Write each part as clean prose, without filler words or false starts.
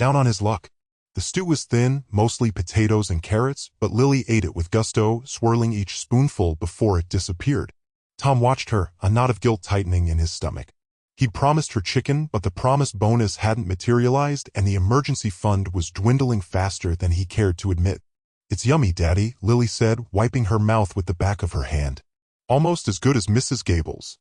Down on his luck. The stew was thin, mostly potatoes and carrots, but Lily ate it with gusto, swirling each spoonful before it disappeared. Tom watched her, a knot of guilt tightening in his stomach. He'd promised her chicken, but the promised bonus hadn't materialized, and the emergency fund was dwindling faster than he cared to admit. "It's yummy, Daddy," Lily said, wiping her mouth with the back of her hand. "Almost as good as Mrs. Gable's."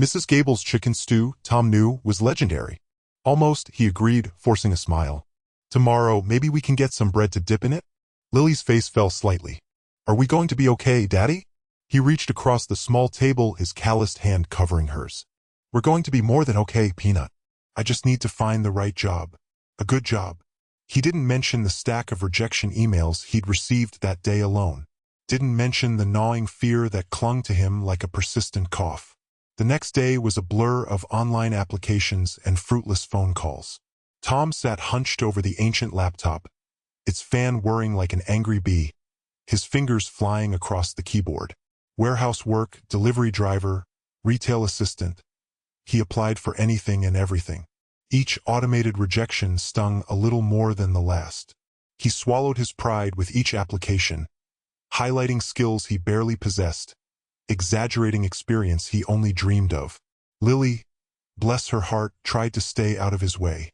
Mrs. Gable's chicken stew, Tom knew, was legendary. "Almost," he agreed, forcing a smile. "Tomorrow, maybe we can get some bread to dip in it?" Lily's face fell slightly. "Are we going to be okay, Daddy?" He reached across the small table, his calloused hand covering hers. "We're going to be more than okay, Peanut. I just need to find the right job. A good job." He didn't mention the stack of rejection emails he'd received that day alone. Didn't mention the gnawing fear that clung to him like a persistent cough. The next day was a blur of online applications and fruitless phone calls. Tom sat hunched over the ancient laptop, its fan whirring like an angry bee, his fingers flying across the keyboard. Warehouse work, delivery driver, retail assistant. He applied for anything and everything. Each automated rejection stung a little more than the last. He swallowed his pride with each application, highlighting skills he barely possessed, exaggerating experience he only dreamed of. Lily, bless her heart, tried to stay out of his way.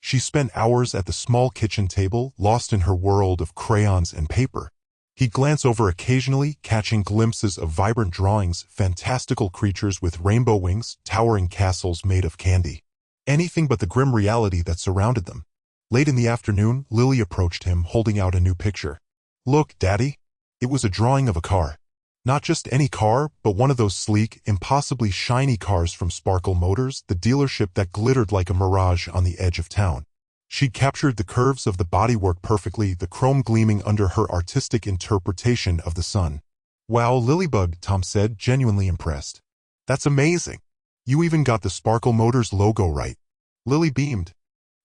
She spent hours at the small kitchen table, lost in her world of crayons and paper. He'd glance over occasionally, catching glimpses of vibrant drawings, fantastical creatures with rainbow wings, towering castles made of candy. Anything but the grim reality that surrounded them. Late in the afternoon, Lily approached him, holding out a new picture. "Look, Daddy." It was a drawing of a car. Not just any car, but one of those sleek, impossibly shiny cars from Sparkle Motors, the dealership that glittered like a mirage on the edge of town. She'd captured the curves of the bodywork perfectly, the chrome gleaming under her artistic interpretation of the sun. "Wow, Lilybug," Tom said, genuinely impressed. "That's amazing. You even got the Sparkle Motors logo right." Lily beamed.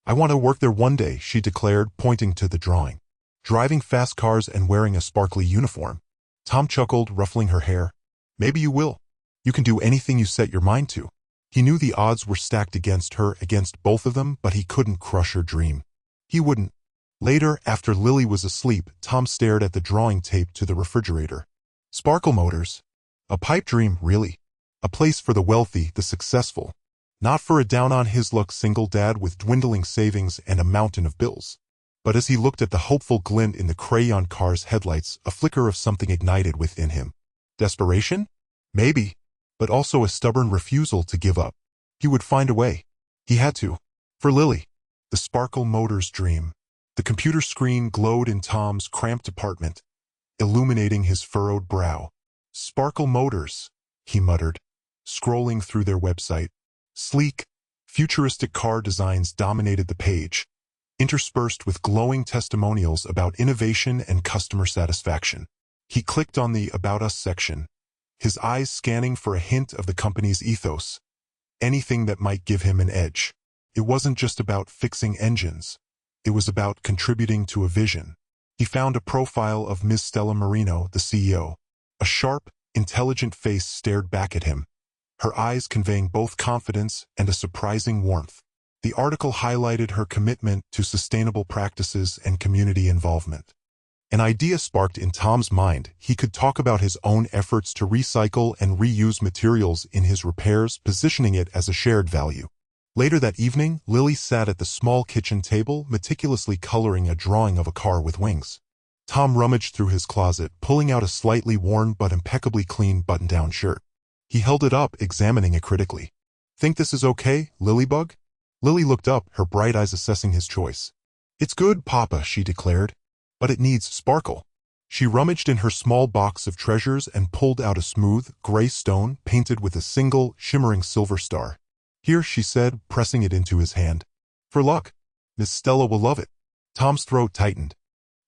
"I want to work there one day," she declared, pointing to the drawing. "Driving fast cars and wearing a sparkly uniform." Tom chuckled, ruffling her hair. "Maybe you will. You can do anything you set your mind to." He knew the odds were stacked against her, against both of them, but he couldn't crush her dream. He wouldn't. Later, after Lily was asleep, Tom stared at the drawing taped to the refrigerator. Sparkle Motors. A pipe dream, really. A place for the wealthy, the successful. Not for a down-on-his-luck single dad with dwindling savings and a mountain of bills. But as he looked at the hopeful glint in the crayon car's headlights, a flicker of something ignited within him. Desperation? Maybe. But also a stubborn refusal to give up. He would find a way. He had to. For Lily. The Sparkle Motors dream. The computer screen glowed in Tom's cramped apartment, illuminating his furrowed brow. Sparkle Motors, he muttered, scrolling through their website. Sleek, futuristic car designs dominated the page, interspersed with glowing testimonials about innovation and customer satisfaction. He clicked on the About Us section, his eyes scanning for a hint of the company's ethos, anything that might give him an edge. It wasn't just about fixing engines. It was about contributing to a vision. He found a profile of Ms. Stella Marino, the CEO. A sharp, intelligent face stared back at him, her eyes conveying both confidence and a surprising warmth. The article highlighted her commitment to sustainable practices and community involvement. An idea sparked in Tom's mind. He could talk about his own efforts to recycle and reuse materials in his repairs, positioning it as a shared value. Later that evening, Lily sat at the small kitchen table, meticulously coloring a drawing of a car with wings. Tom rummaged through his closet, pulling out a slightly worn but impeccably clean button-down shirt. He held it up, examining it critically. "Think this is okay, Lilybug?" Lily looked up, her bright eyes assessing his choice. "It's good, Papa," she declared. "But it needs sparkle." She rummaged in her small box of treasures and pulled out a smooth, gray stone painted with a single, shimmering silver star. "Here," she said, pressing it into his hand. "For luck. Miss Stella will love it." Tom's throat tightened.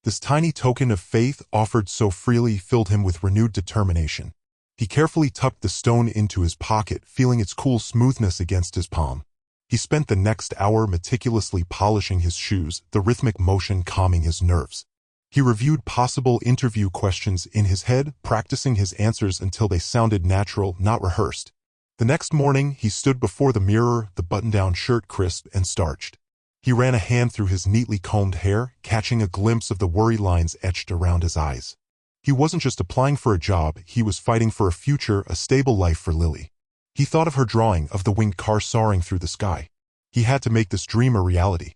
This tiny token of faith offered so freely filled him with renewed determination. He carefully tucked the stone into his pocket, feeling its cool smoothness against his palm. He spent the next hour meticulously polishing his shoes, the rhythmic motion calming his nerves. He reviewed possible interview questions in his head, practicing his answers until they sounded natural, not rehearsed. The next morning, he stood before the mirror, the button-down shirt crisp and starched. He ran a hand through his neatly combed hair, catching a glimpse of the worry lines etched around his eyes. He wasn't just applying for a job, he was fighting for a future, a stable life for Lily. He thought of her drawing of the winged car soaring through the sky. He had to make this dream a reality.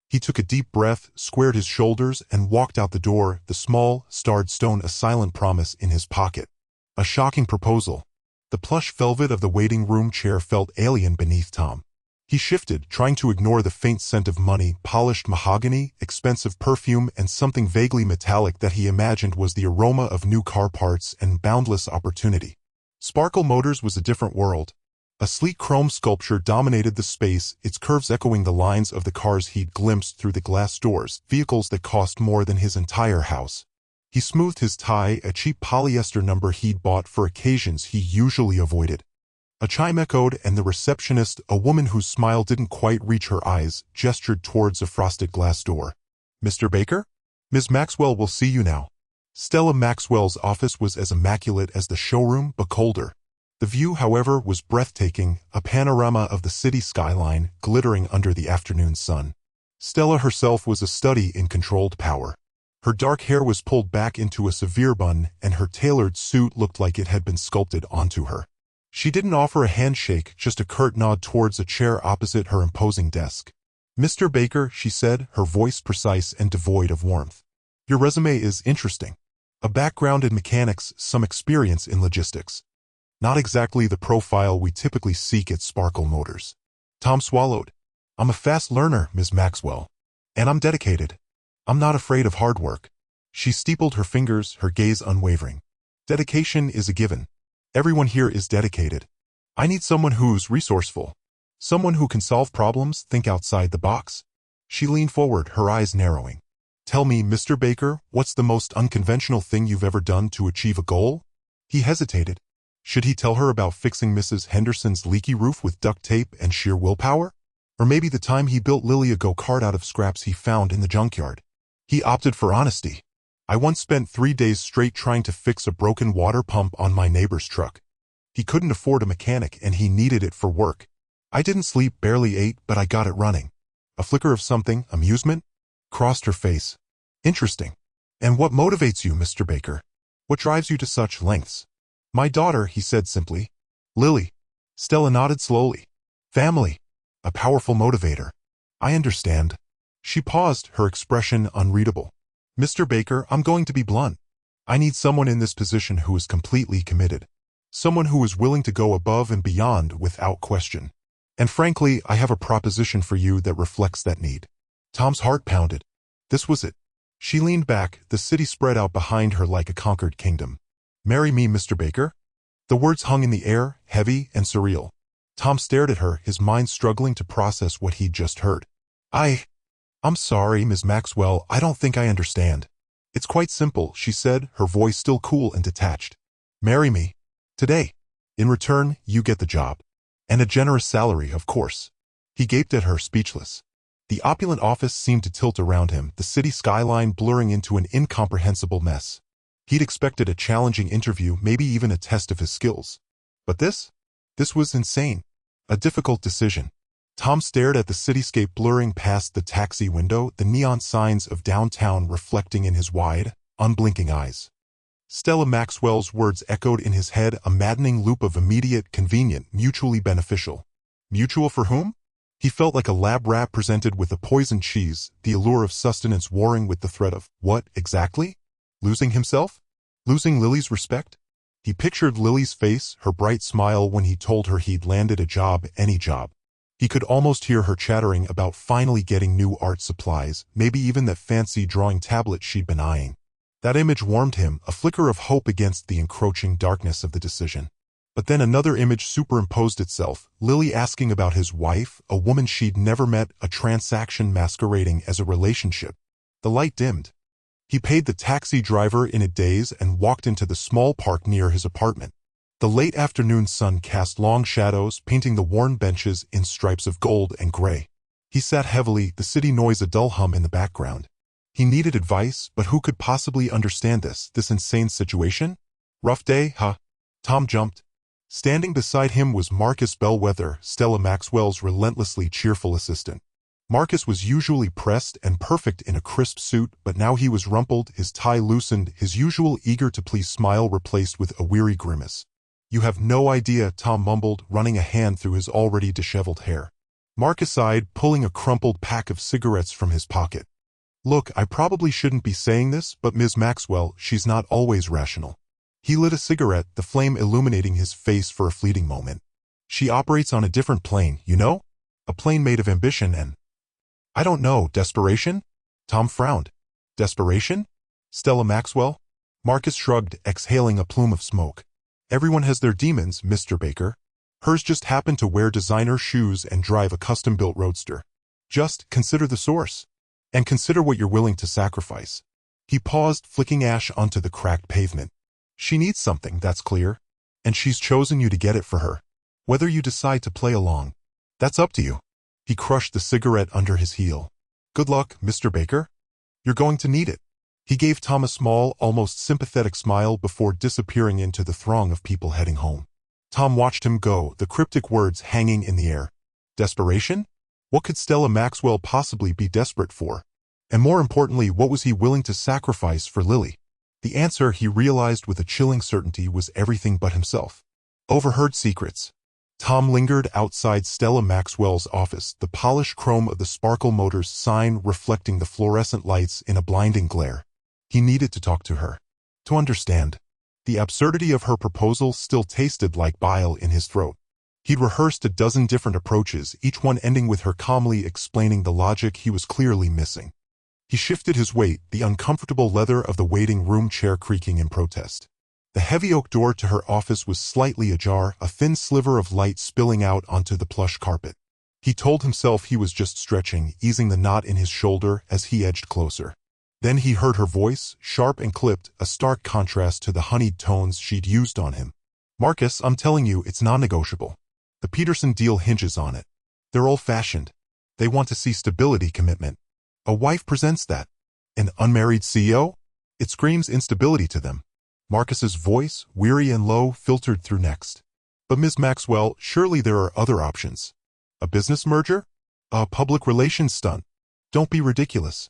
He took a deep breath, squared his shoulders, and walked out the door, the small, starred stone a silent promise in his pocket. A shocking proposal. The plush velvet of the waiting room chair felt alien beneath Tom. He shifted, trying to ignore the faint scent of money, polished mahogany, expensive perfume, and something vaguely metallic that he imagined was the aroma of new car parts and boundless opportunity. Sparkle Motors was a different world. A sleek chrome sculpture dominated the space, its curves echoing the lines of the cars he'd glimpsed through the glass doors, vehicles that cost more than his entire house. He smoothed his tie, a cheap polyester number he'd bought for occasions he usually avoided. A chime echoed, and the receptionist, a woman whose smile didn't quite reach her eyes, gestured towards a frosted glass door. "Mr. Baker? Ms. Maxwell will see you now." Stella Maxwell's office was as immaculate as the showroom, but colder. The view, however, was breathtaking, a panorama of the city skyline, glittering under the afternoon sun. Stella herself was a study in controlled power. Her dark hair was pulled back into a severe bun, and her tailored suit looked like it had been sculpted onto her. She didn't offer a handshake, just a curt nod towards a chair opposite her imposing desk. "Mr. Baker," she said, her voice precise and devoid of warmth. "Your resume is interesting. A background in mechanics, some experience in logistics. Not exactly the profile we typically seek at Sparkle Motors." Tom swallowed. "I'm a fast learner, Ms. Maxwell. And I'm dedicated. I'm not afraid of hard work." She steepled her fingers, her gaze unwavering. "Dedication is a given. Everyone here is dedicated. I need someone who's resourceful. Someone who can solve problems, think outside the box." She leaned forward, her eyes narrowing. "Tell me, Mr. Baker, what's the most unconventional thing you've ever done to achieve a goal?" He hesitated. Should he tell her about fixing Mrs. Henderson's leaky roof with duct tape and sheer willpower? Or maybe the time he built Lily a go-kart out of scraps he found in the junkyard? He opted for honesty. "I once spent 3 days straight trying to fix a broken water pump on my neighbor's truck. He couldn't afford a mechanic and he needed it for work. I didn't sleep, barely ate, but I got it running." A flicker of something, amusement, crossed her face. "Interesting. And what motivates you, Mr. Baker? What drives you to such lengths?" "My daughter," he said simply. "Lily." Stella nodded slowly. "Family. A powerful motivator. I understand." She paused, her expression unreadable. "Mr. Baker, I'm going to be blunt. I need someone in this position who is completely committed. Someone who is willing to go above and beyond without question. And frankly, I have a proposition for you that reflects that need." Tom's heart pounded. This was it. She leaned back, the city spread out behind her like a conquered kingdom. "Marry me, Mr. Baker?" The words hung in the air, heavy and surreal. Tom stared at her, his mind struggling to process what he'd just heard. I'm sorry, Ms. Maxwell, I don't think I understand." "It's quite simple," she said, her voice still cool and detached. "Marry me. Today. In return, you get the job. And a generous salary, of course." He gaped at her, speechless. The opulent office seemed to tilt around him, the city skyline blurring into an incomprehensible mess. He'd expected a challenging interview, maybe even a test of his skills. But this? This was insane. A difficult decision. Tom stared at the cityscape blurring past the taxi window, the neon signs of downtown reflecting in his wide, unblinking eyes. Stella Maxwell's words echoed in his head, a maddening loop of immediate, convenient, mutually beneficial. Mutual for whom? He felt like a lab rat presented with a poisoned cheese, the allure of sustenance warring with the threat of, what, exactly? Losing himself? Losing Lily's respect? He pictured Lily's face, her bright smile when he told her he'd landed a job, any job. He could almost hear her chattering about finally getting new art supplies, maybe even that fancy drawing tablet she'd been eyeing. That image warmed him, a flicker of hope against the encroaching darkness of the decision. But then another image superimposed itself, Lily asking about his wife, a woman she'd never met, a transaction masquerading as a relationship. The light dimmed. He paid the taxi driver in a daze and walked into the small park near his apartment. The late afternoon sun cast long shadows, painting the worn benches in stripes of gold and gray. He sat heavily, the city noise a dull hum in the background. He needed advice, but who could possibly understand this insane situation? "Rough day, huh?" Tom jumped. Standing beside him was Marcus Bellwether, Stella Maxwell's relentlessly cheerful assistant. Marcus was usually pressed and perfect in a crisp suit, but now he was rumpled, his tie loosened, his usual eager-to-please smile replaced with a weary grimace. "You have no idea," Tom mumbled, running a hand through his already disheveled hair. Marcus sighed, pulling a crumpled pack of cigarettes from his pocket. "Look, I probably shouldn't be saying this, but Ms. Maxwell, she's not always rational." He lit a cigarette, the flame illuminating his face for a fleeting moment. "She operates on a different plane, you know? A plane made of ambition and—" "I don't know, desperation?" Tom frowned. "Desperation? Stella Maxwell?" Marcus shrugged, exhaling a plume of smoke. "Everyone has their demons, Mr. Baker. Hers just happened to wear designer shoes and drive a custom-built roadster. Just consider the source. And consider what you're willing to sacrifice." He paused, flicking ash onto the cracked pavement. "She needs something, that's clear. And she's chosen you to get it for her. Whether you decide to play along, that's up to you." He crushed the cigarette under his heel. "Good luck, Mr. Baker. You're going to need it." He gave Tom a small, almost sympathetic smile before disappearing into the throng of people heading home. Tom watched him go, the cryptic words hanging in the air. Desperation? What could Stella Maxwell possibly be desperate for? And more importantly, what was he willing to sacrifice for Lily? The answer, he realized with a chilling certainty, was everything but himself. Overheard secrets. Tom lingered outside Stella Maxwell's office, the polished chrome of the Sparkle Motors sign reflecting the fluorescent lights in a blinding glare. He needed to talk to her. To understand. The absurdity of her proposal still tasted like bile in his throat. He'd rehearsed a dozen different approaches, each one ending with her calmly explaining the logic he was clearly missing. He shifted his weight, the uncomfortable leather of the waiting room chair creaking in protest. The heavy oak door to her office was slightly ajar, a thin sliver of light spilling out onto the plush carpet. He told himself he was just stretching, easing the knot in his shoulder as he edged closer. Then he heard her voice, sharp and clipped, a stark contrast to the honeyed tones she'd used on him. "Marcus, I'm telling you, it's non-negotiable. The Peterson deal hinges on it. They're old-fashioned. They want to see stability, commitment. A wife presents that. An unmarried CEO? It screams instability to them." Marcus's voice, weary and low, filtered through next. "But Ms. Maxwell, surely there are other options. A business merger? A public relations stunt? Don't be ridiculous.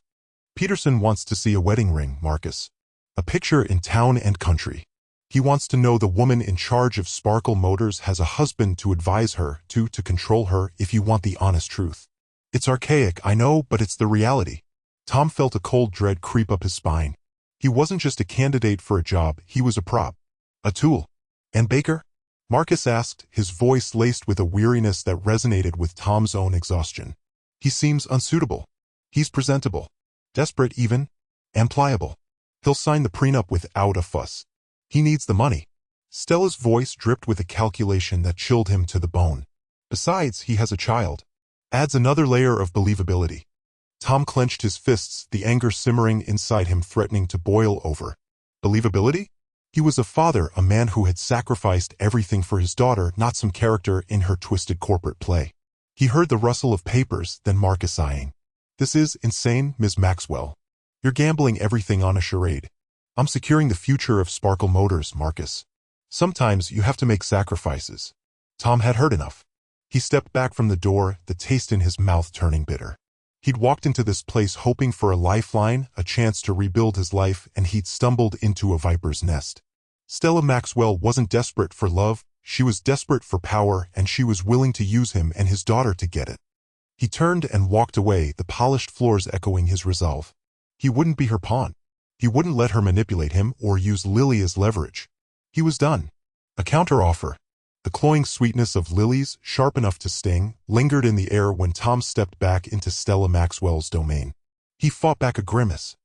Peterson wants to see a wedding ring, Marcus. A picture in Town and Country. He wants to know the woman in charge of Sparkle Motors has a husband to advise her, to control her, if you want the honest truth. It's archaic, I know, but it's the reality." Tom felt a cold dread creep up his spine. He wasn't just a candidate for a job, he was a prop. A tool. "And Baker?" Marcus asked, his voice laced with a weariness that resonated with Tom's own exhaustion. "He seems unsuitable. He's presentable. Desperate even. And pliable. He'll sign the prenup without a fuss. He needs the money." Stella's voice dripped with a calculation that chilled him to the bone. "Besides, he has a child. Adds another layer of believability." Tom clenched his fists, the anger simmering inside him threatening to boil over. Believability? He was a father, a man who had sacrificed everything for his daughter, not some character in her twisted corporate play. He heard the rustle of papers, then Marcus sighing. "This is insane, Ms. Maxwell. You're gambling everything on a charade." "I'm securing the future of Sparkle Motors, Marcus. Sometimes you have to make sacrifices." Tom had heard enough. He stepped back from the door, the taste in his mouth turning bitter. He'd walked into this place hoping for a lifeline, a chance to rebuild his life, and he'd stumbled into a viper's nest. Stella Maxwell wasn't desperate for love, she was desperate for power, and she was willing to use him and his daughter to get it. He turned and walked away, the polished floors echoing his resolve. He wouldn't be her pawn. He wouldn't let her manipulate him or use Lily as leverage. He was done. A counteroffer. The cloying sweetness of Lily's, sharp enough to sting, lingered in the air when Tom stepped back into Stella Maxwell's domain. He fought back a grimace.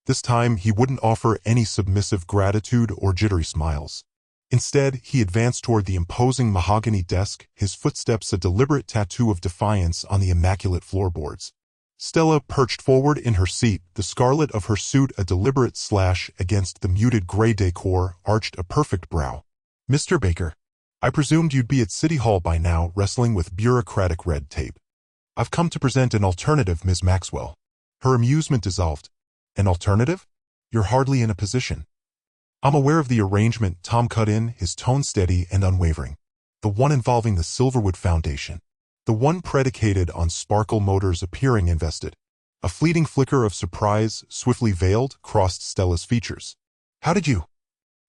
This time, he wouldn't offer any submissive gratitude or jittery smiles. Instead, he advanced toward the imposing mahogany desk, his footsteps a deliberate tattoo of defiance on the immaculate floorboards. Stella perched forward in her seat, the scarlet of her suit a deliberate slash against the muted gray decor, arched a perfect brow. "Mr. Baker, I presumed you'd be at City Hall by now, wrestling with bureaucratic red tape. I've come to present an alternative, Ms. Maxwell." Her amusement dissolved. "An alternative? You're hardly in a position." "I'm aware of the arrangement," Tom cut in, his tone steady and unwavering. "The one involving the Silverwood Foundation. the one predicated on sparkle motors appearing invested. A fleeting flicker of surprise, swiftly veiled, crossed Stella's features. How did you?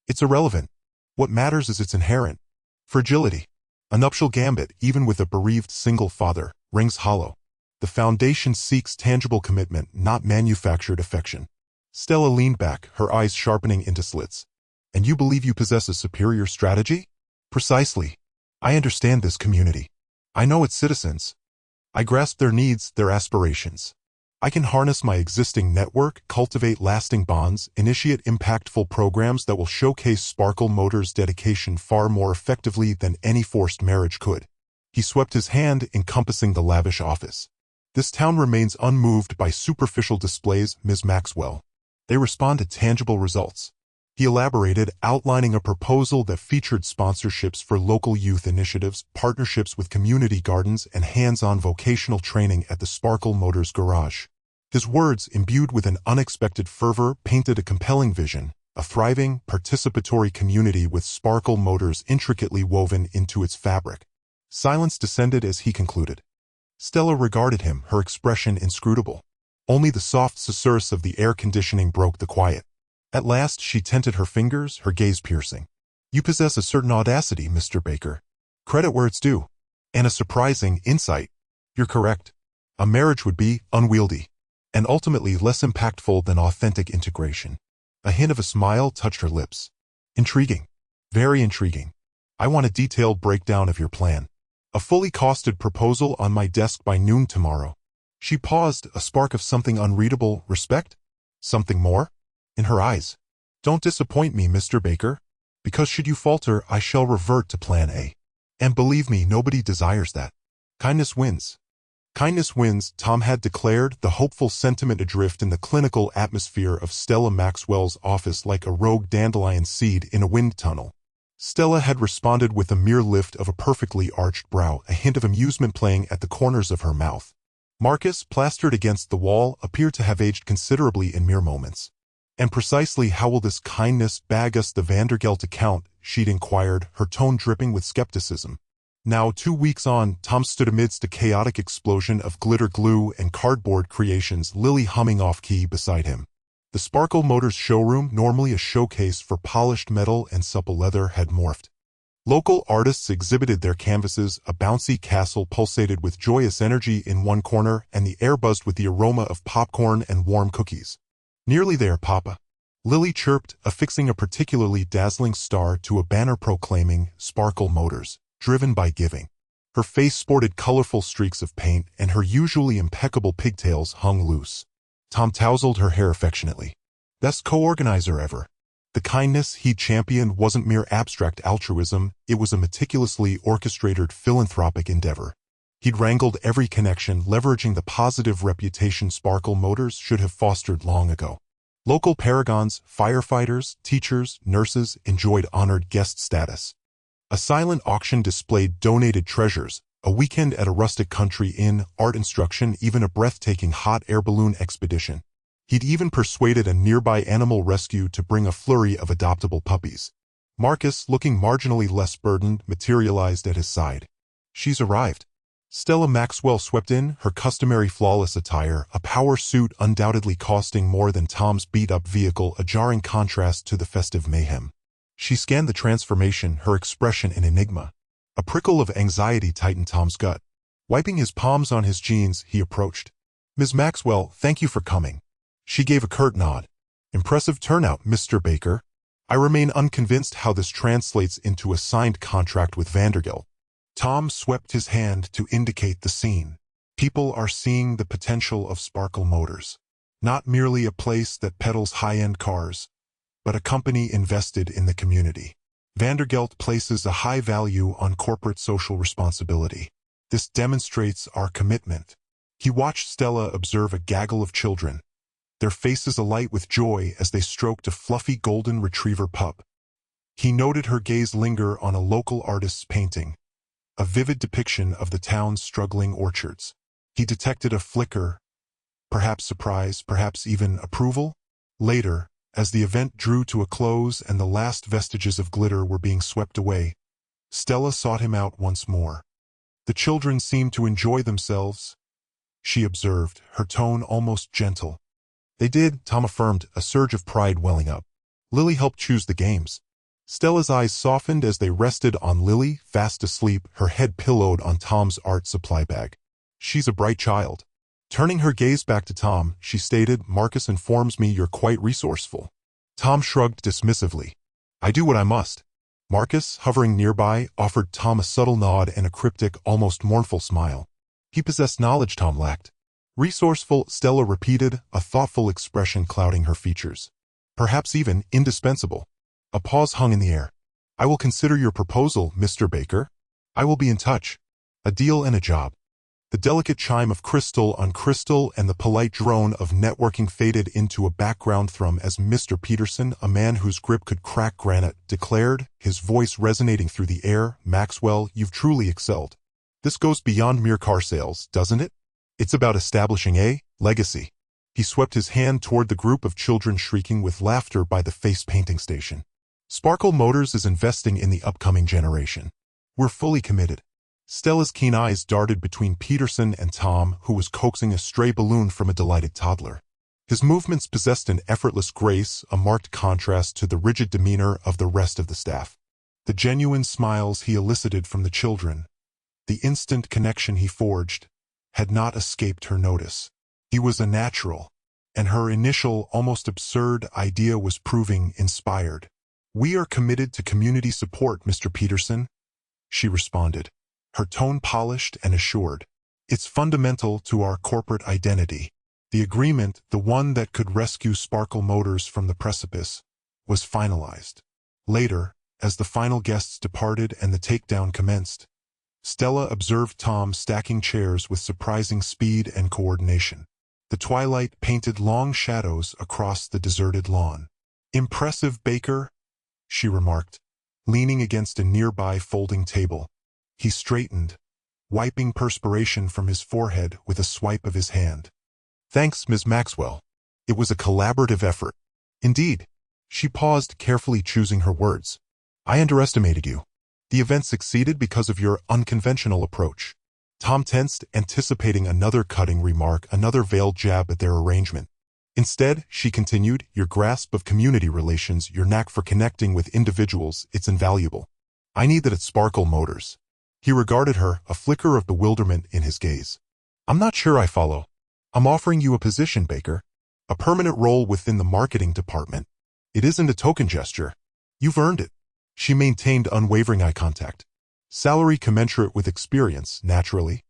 It's irrelevant. What matters is its inherent fragility. A nuptial gambit, even with a bereaved single father, rings hollow. The foundation seeks tangible commitment, not manufactured affection. Stella leaned back, her eyes sharpening into slits. And you believe you possess a superior strategy? Precisely. I understand this community. I know its citizens. I grasp their needs, their aspirations. I can harness my existing network, cultivate lasting bonds, initiate impactful programs that will showcase Sparkle Motors' dedication far more effectively than any forced marriage could. He swept his hand, encompassing the lavish office. This town remains unmoved by superficial displays, Ms. Maxwell. They respond to tangible results. He elaborated, outlining a proposal that featured sponsorships for local youth initiatives, partnerships with community gardens, and hands-on vocational training at the Sparkle Motors garage. His words, imbued with an unexpected fervor, painted a compelling vision, a thriving, participatory community with Sparkle Motors intricately woven into its fabric. Silence descended as he concluded. Stella regarded him, her expression inscrutable. Only the soft susurrus of the air conditioning broke the quiet. At last she tented her fingers, her gaze piercing. You possess a certain audacity, Mr. Baker. Credit where it's due. And a surprising insight. You're correct. A marriage would be unwieldy, and ultimately less impactful than authentic integration. A hint of a smile touched her lips. Intriguing. Very intriguing. I want a detailed breakdown of your plan. A fully costed proposal on my desk by noon tomorrow. She paused, a spark of something unreadable, respect? Something more? In her eyes. Don't disappoint me, Mr. Baker, because should you falter, I shall revert to Plan A. And believe me, nobody desires that. Kindness wins. Kindness wins, Tom had declared, the hopeful sentiment adrift in the clinical atmosphere of Stella Maxwell's office like a rogue dandelion seed in a wind tunnel. Stella had responded with a mere lift of a perfectly arched brow, a hint of amusement playing at the corners of her mouth. Marcus, plastered against the wall, appeared to have aged considerably in mere moments. And precisely how will this kindness bag us the Vandergelt account? She'd inquired, her tone dripping with skepticism. Now, 2 weeks on, Tom stood amidst a chaotic explosion of glitter glue and cardboard creations, Lily humming off-key beside him. The Sparkle Motors showroom, normally a showcase for polished metal and supple leather, had morphed. Local artists exhibited their canvases, a bouncy castle pulsated with joyous energy in one corner, and the air buzzed with the aroma of popcorn and warm cookies. Nearly there, Papa. Lily chirped, affixing a particularly dazzling star to a banner proclaiming Sparkle Motors, driven by giving. Her face sported colorful streaks of paint, and her usually impeccable pigtails hung loose. Tom tousled her hair affectionately. Best co-organizer ever. The kindness he championed wasn't mere abstract altruism, it was a meticulously orchestrated philanthropic endeavor. He'd wrangled every connection, leveraging the positive reputation Sparkle Motors should have fostered long ago. Local paragons, firefighters, teachers, nurses enjoyed honored guest status. A silent auction displayed donated treasures, a weekend at a rustic country inn, art instruction, even a breathtaking hot air balloon expedition. He'd even persuaded a nearby animal rescue to bring a flurry of adoptable puppies. Marcus, looking marginally less burdened, materialized at his side. She's arrived. Stella Maxwell swept in, her customary flawless attire, a power suit undoubtedly costing more than Tom's beat-up vehicle, a jarring contrast to the festive mayhem. She scanned the transformation, her expression an enigma. A prickle of anxiety tightened Tom's gut. Wiping his palms on his jeans, he approached. Ms. Maxwell, thank you for coming. She gave a curt nod. Impressive turnout, Mr. Baker. I remain unconvinced how this translates into a signed contract with Vandergelt. Tom swept his hand to indicate the scene. People are seeing the potential of Sparkle Motors. Not merely a place that peddles high-end cars, but a company invested in the community. Vandergelt places a high value on corporate social responsibility. This demonstrates our commitment. He watched Stella observe a gaggle of children, their faces alight with joy as they stroked a fluffy golden retriever pup. He noted her gaze linger on a local artist's painting, a vivid depiction of the town's struggling orchards. He detected a flicker, perhaps surprise, perhaps even approval. Later, as the event drew to a close and the last vestiges of glitter were being swept away, Stella sought him out once more. The children seem to enjoy themselves, she observed, her tone almost gentle. They did, Tom affirmed, a surge of pride welling up. Lily helped choose the games. Stella's eyes softened as they rested on Lily, fast asleep, her head pillowed on Tom's art supply bag. She's a bright child. Turning her gaze back to Tom, she stated, Marcus informs me you're quite resourceful. Tom shrugged dismissively. I do what I must. Marcus, hovering nearby, offered Tom a subtle nod and a cryptic, almost mournful smile. He possessed knowledge Tom lacked. Resourceful, Stella repeated, a thoughtful expression clouding her features. Perhaps even indispensable. A pause hung in the air. I will consider your proposal, Mr. Baker. I will be in touch. A deal and a job. The delicate chime of crystal on crystal and the polite drone of networking faded into a background thrum as Mr. Peterson, a man whose grip could crack granite, declared, his voice resonating through the air, Maxwell, you've truly excelled. This goes beyond mere car sales, doesn't it? It's about establishing a legacy. He swept his hand toward the group of children shrieking with laughter by the face painting station. Sparkle Motors is investing in the upcoming generation. We're fully committed. Stella's keen eyes darted between Peterson and Tom, who was coaxing a stray balloon from a delighted toddler. His movements possessed an effortless grace, a marked contrast to the rigid demeanor of the rest of the staff. The genuine smiles he elicited from the children, the instant connection he forged, had not escaped her notice. He was a natural, and her initial, almost absurd idea was proving inspired. We are committed to community support, Mr. Peterson, she responded, her tone polished and assured. It's fundamental to our corporate identity. The agreement, the one that could rescue Sparkle Motors from the precipice, was finalized. Later, as the final guests departed and the takedown commenced, Stella observed Tom stacking chairs with surprising speed and coordination. The twilight painted long shadows across the deserted lawn. Impressive, Baker, she remarked, leaning against a nearby folding table. He straightened, wiping perspiration from his forehead with a swipe of his hand. Thanks, Ms. Maxwell. It was a collaborative effort. Indeed. She paused, carefully choosing her words. I underestimated you. The event succeeded because of your unconventional approach. Tom tensed, anticipating another cutting remark, another veiled jab at their arrangement. Instead, she continued, your grasp of community relations, your knack for connecting with individuals, it's invaluable. I need that at Sparkle Motors. He regarded her, a flicker of bewilderment in his gaze. I'm not sure I follow. I'm offering you a position, Baker. A permanent role within the marketing department. It isn't a token gesture. You've earned it. She maintained unwavering eye contact. Salary commensurate with experience, naturally.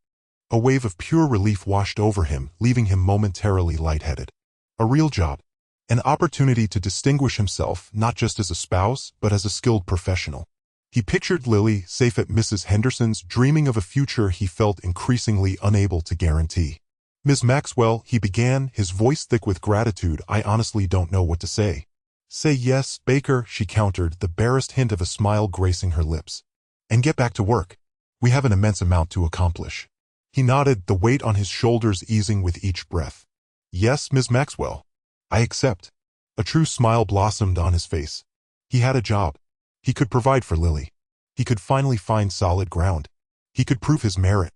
A wave of pure relief washed over him, leaving him momentarily lightheaded. A real job. An opportunity to distinguish himself, not just as a spouse, but as a skilled professional. He pictured Lily, safe at Mrs. Henderson's, dreaming of a future he felt increasingly unable to guarantee. Ms. Maxwell, he began, his voice thick with gratitude, I honestly don't know what to say. Say yes, Baker, she countered, the barest hint of a smile gracing her lips. And get back to work. We have an immense amount to accomplish. He nodded, the weight on his shoulders easing with each breath. Yes, Ms. Maxwell. I accept. A true smile blossomed on his face. He had a job. He could provide for Lily. He could finally find solid ground. He could prove his merit.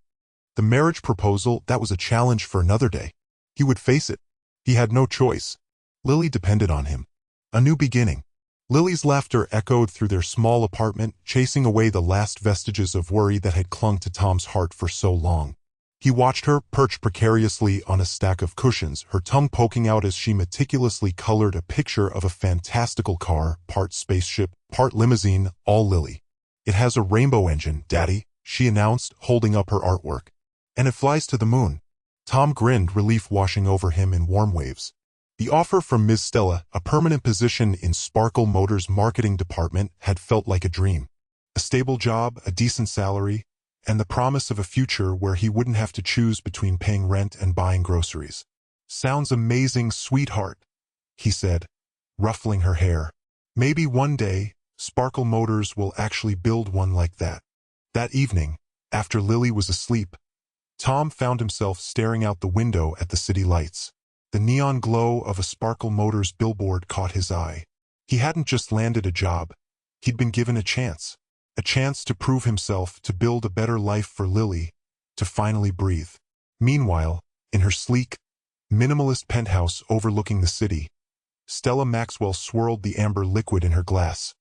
The marriage proposal, that was a challenge for another day. He would face it. He had no choice. Lily depended on him. A new beginning. Lily's laughter echoed through their small apartment, chasing away the last vestiges of worry that had clung to Tom's heart for so long. He watched her, perched precariously on a stack of cushions, her tongue poking out as she meticulously colored a picture of a fantastical car, part spaceship, part limousine, all Lily. It has a rainbow engine, Daddy, she announced, holding up her artwork. And it flies to the moon. Tom grinned, relief washing over him in warm waves. The offer from Ms. Stella, a permanent position in Sparkle Motors' marketing department, had felt like a dream. A stable job, a decent salary, and the promise of a future where he wouldn't have to choose between paying rent and buying groceries. Sounds amazing, sweetheart, he said, ruffling her hair. Maybe one day, Sparkle Motors will actually build one like that. That evening, after Lily was asleep, Tom found himself staring out the window at the city lights. The neon glow of a Sparkle Motors billboard caught his eye. He hadn't just landed a job. He'd been given a chance. A chance to prove himself, to build a better life for Lily, to finally breathe. Meanwhile, in her sleek, minimalist penthouse overlooking the city, Stella Maxwell swirled the amber liquid in her glass,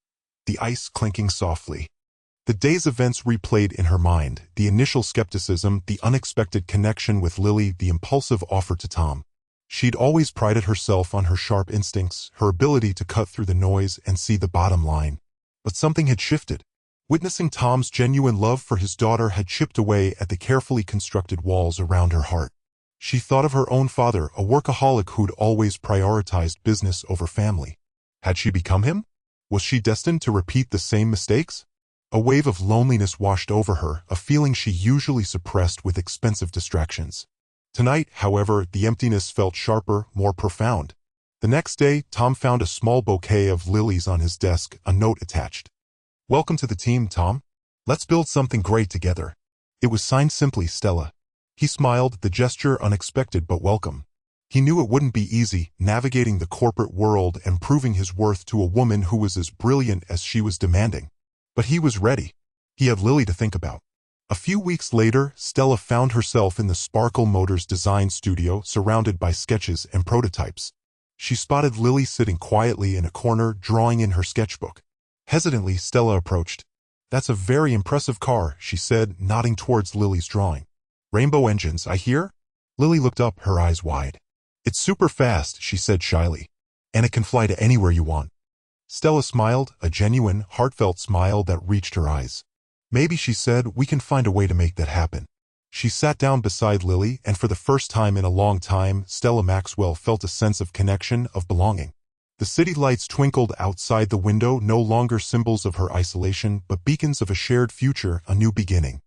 the ice clinking softly. The day's events replayed in her mind, the initial skepticism, the unexpected connection with Lily, the impulsive offer to Tom. She'd always prided herself on her sharp instincts, her ability to cut through the noise and see the bottom line. But something had shifted. Witnessing Tom's genuine love for his daughter had chipped away at the carefully constructed walls around her heart. She thought of her own father, a workaholic who'd always prioritized business over family. Had she become him? Was she destined to repeat the same mistakes? A wave of loneliness washed over her, a feeling she usually suppressed with expensive distractions. Tonight, however, the emptiness felt sharper, more profound. The next day, Tom found a small bouquet of lilies on his desk, a note attached. "Welcome to the team, Tom. Let's build something great together." It was signed simply Stella. He smiled, the gesture unexpected but welcome. He knew it wouldn't be easy, navigating the corporate world and proving his worth to a woman who was as brilliant as she was demanding. But he was ready. He had Lily to think about. A few weeks later, Stella found herself in the Sparkle Motors design studio, surrounded by sketches and prototypes. She spotted Lily sitting quietly in a corner, drawing in her sketchbook. Hesitantly, Stella approached. "That's a very impressive car," she said, nodding towards Lily's drawing. "Rainbow engines, I hear?" Lily looked up, her eyes wide. "It's super fast," she said shyly. "And it can fly to anywhere you want." Stella smiled, a genuine, heartfelt smile that reached her eyes. "Maybe," she said, "we can find a way to make that happen." She sat down beside Lily, and for the first time in a long time, Stella Maxwell felt a sense of connection, of belonging. The city lights twinkled outside the window, no longer symbols of her isolation, but beacons of a shared future, a new beginning.